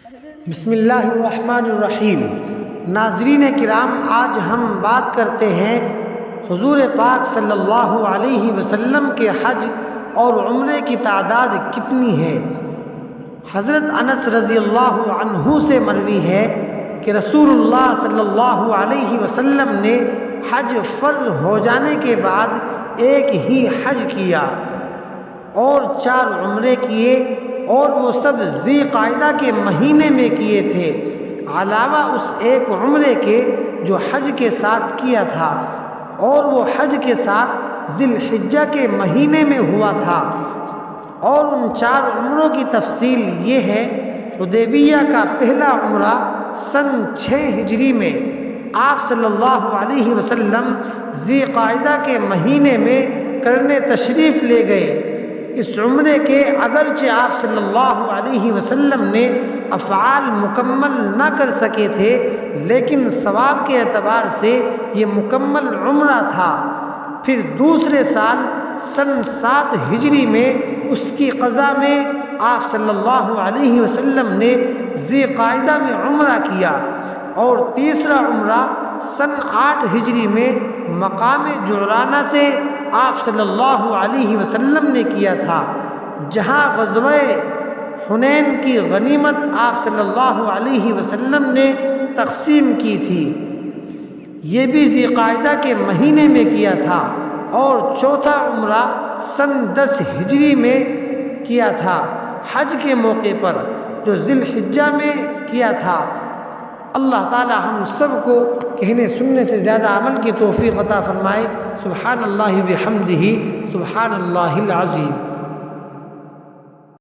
بسم اللہ الرحمن الرحیم۔ ناظرین کرام، آج ہم بات کرتے ہیں حضور پاک صلی اللہ علیہ وسلم کے حج اور عمرے کی تعداد کتنی ہے۔ حضرت انس رضی اللہ عنہ سے مروی ہے کہ رسول اللہ صلی اللہ علیہ وسلم نے حج فرض ہو جانے کے بعد ایک ہی حج کیا اور 4 عمرے کیے، اور وہ سب ذی قعدہ کے مہینے میں کیے تھے، علاوہ اس ایک عمرے کے جو حج کے ساتھ کیا تھا، اور وہ حج کے ساتھ ذی الحجہ کے مہینے میں ہوا تھا۔ اور ان 4 عمروں کی تفصیل یہ ہے: حدیبیہ کا پہلا عمرہ سن 6 ہجری میں آپ صلی اللہ علیہ وسلم ذی قعدہ کے مہینے میں کرنے تشریف لے گئے۔ اس عمرے کے اگرچہ آپ صلی اللہ علیہ وسلم نے افعال مکمل نہ کر سکے تھے، لیکن ثواب کے اعتبار سے یہ مکمل عمرہ تھا۔ پھر دوسرے سال سن 7 ہجری میں اس کی قضا میں آپ صلی اللہ علیہ وسلم نے ذی قعدہ میں عمرہ کیا، اور تیسرا عمرہ سن 8 ہجری میں مقام جعرانہ سے آپ صلی اللہ علیہ وسلم نے کیا تھا، جہاں غزوہ حنین کی غنیمت آپ صلی اللہ علیہ وسلم نے تقسیم کی تھی، یہ بھی ذی قعدہ کے مہینے میں کیا تھا۔ اور چوتھا عمرہ سن 10 ہجری میں کیا تھا حج کے موقع پر، جو ذی الحجہ میں کیا تھا۔ اللہ تعالی ہم سب کو کہنے سننے سے زیادہ عمل کی توفیق عطا فرمائے۔ سبحان اللہ بحمدہ، سبحان اللہ العظیم۔